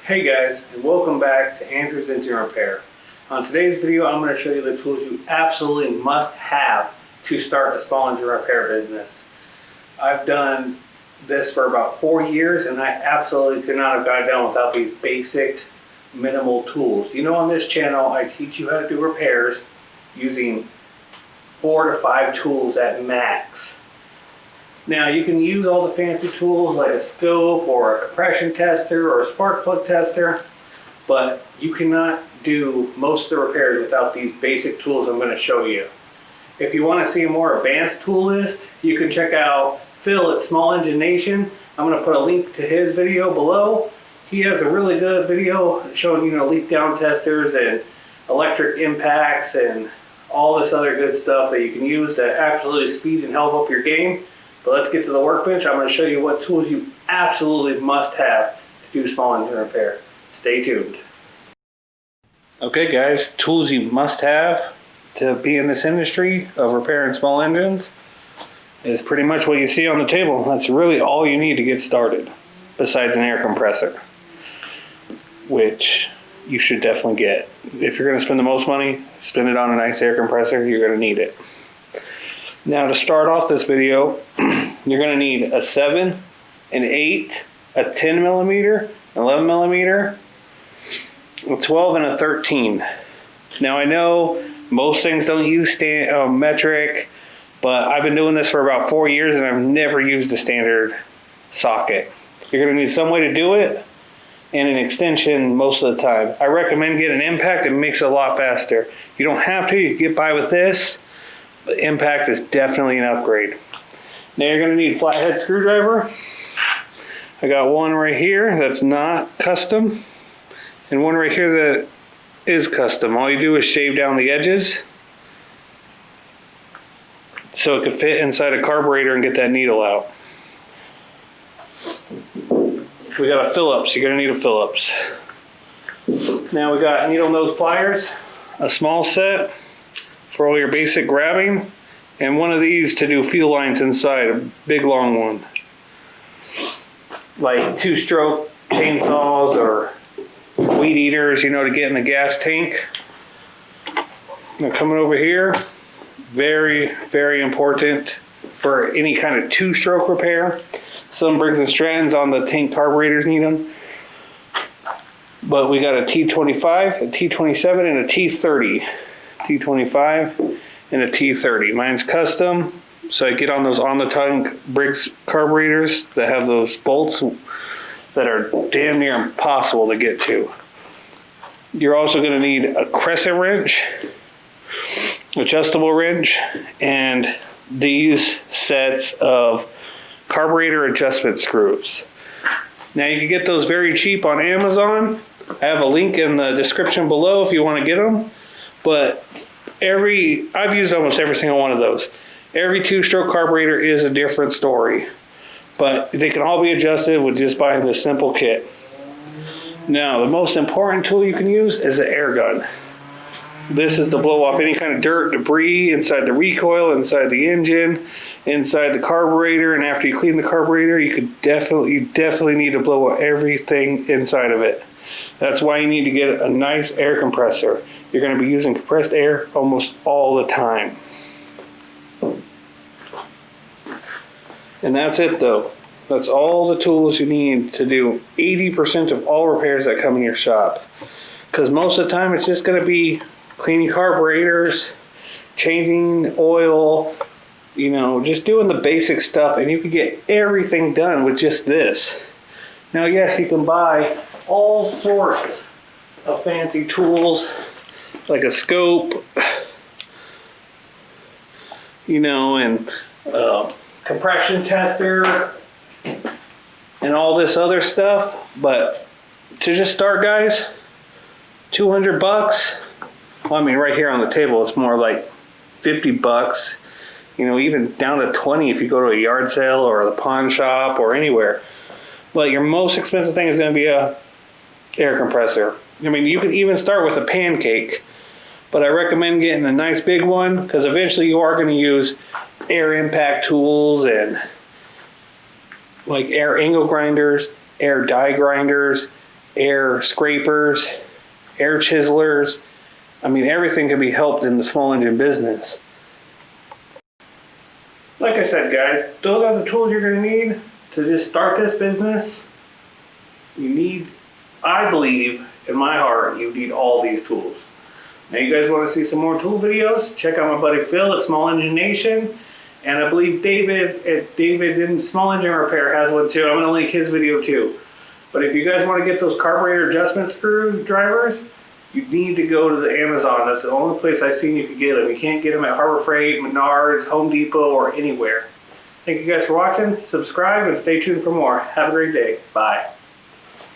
Hey guys, and welcome back to Andrew's Engine Repair. On today's video, I'm going to show you the tools you absolutely must have to start a small engine repair business. I've done this for about 4 years, and I absolutely could not have got it done without these basic, minimal tools. You know, on this channel, I teach you how to do repairs using 4 to 5 tools at max. Now you can use all the fancy tools like a scope or a compression tester or a spark plug tester, but you cannot do most of the repairs without these basic tools I'm going to show you. If you want to see a more advanced tool list, you can check out Phil at Small Engine Nation. I'm going to put a link to his video below. He has a really good video showing, leak down testers and electric impacts and all this other good stuff that you can use to absolutely speed and help up your game. But let's get to the workbench. I'm going to show you what tools you absolutely must have to do small engine repair. Stay tuned. Okay guys, tools you must have to be in this industry of repairing small engines is pretty much what you see on the table. That's really all you need to get started, besides an air compressor, which you should definitely get. If you're going to spend the most money, spend it on a nice air compressor. You're going to need it. Now to start off this video, you're going to need a 7, an 8, a 10 millimeter, 11 millimeter, a 12, and a 13. Now I know most things don't use metric, but I've been doing this for about 4 years and I've never used a standard socket. You're going to need some way to do it and an extension most of the time. I recommend getting an impact. It makes it a lot faster. You don't have to. You can get by with this. The impact is definitely an upgrade. Now you're going to need a flathead screwdriver. I got one right here that's not custom, and one right here that is custom. All you do is shave down the edges so it can fit inside a carburetor and get that needle out. We got a Phillips. You're going to need a Phillips. Now we got needle nose pliers, a small set for all your basic grabbing, and one of these to do fuel lines inside, a big long one. Like 2-stroke chainsaws or weed eaters, to get in the gas tank. Now coming over here, very, very important for any kind of 2-stroke repair. Some Briggs & Strattons on the tank carburetors need them. But we got a T25, a T27, and a T30. T25 and a T30. Mine's custom, so I get on those on the tongue Briggs carburetors that have those bolts that are damn near impossible to get to. You're also going to need a crescent wrench, adjustable wrench, and these sets of carburetor adjustment screws. Now you can get those very cheap on Amazon. I have a link in the description below if you want to get them. But I've used almost every single one of those. Every 2-stroke carburetor is a different story, but they can all be adjusted with just buying this simple kit. Now, the most important tool you can use is an air gun. This is to blow off any kind of dirt, debris inside the recoil, inside the engine, inside the carburetor, and after you clean the carburetor, you definitely need to blow out everything inside of it. That's why you need to get a nice air compressor. You're going to be using compressed air almost all the time. And that's it though. That's all the tools you need to do 80% of all repairs that come in your shop. Because most of the time it's just going to be cleaning carburetors, changing oil, just doing the basic stuff, and you can get everything done with just this. Now yes, you can buy all sorts of fancy tools like a scope, and compression tester and all this other stuff, but to just start, guys, 200 bucks. Well, I mean, right here on the table it's more like 50 bucks, even down to 20 if you go to a yard sale or the pawn shop or anywhere. But your most expensive thing is going to be a air compressor. I mean, you can even start with a pancake, but I recommend getting a nice big one because eventually you are going to use air impact tools and like air angle grinders, air die grinders, air scrapers, air chiselers. I mean, everything can be helped in the small engine business. Like I said, guys, those are the tools you're going to need to just start this business. You need, I believe, in my heart, you need all these tools. Now, you guys want to see some more tool videos? Check out my buddy Phil at Small Engine Nation. And I believe David in Small Engine Repair has one too. I'm going to link his video too. But if you guys want to get those carburetor adjustment screwdrivers, you need to go to the Amazon. That's the only place I've seen you can get them. You can't get them at Harbor Freight, Menards, Home Depot, or anywhere. Thank you guys for watching. Subscribe and stay tuned for more. Have a great day. Bye.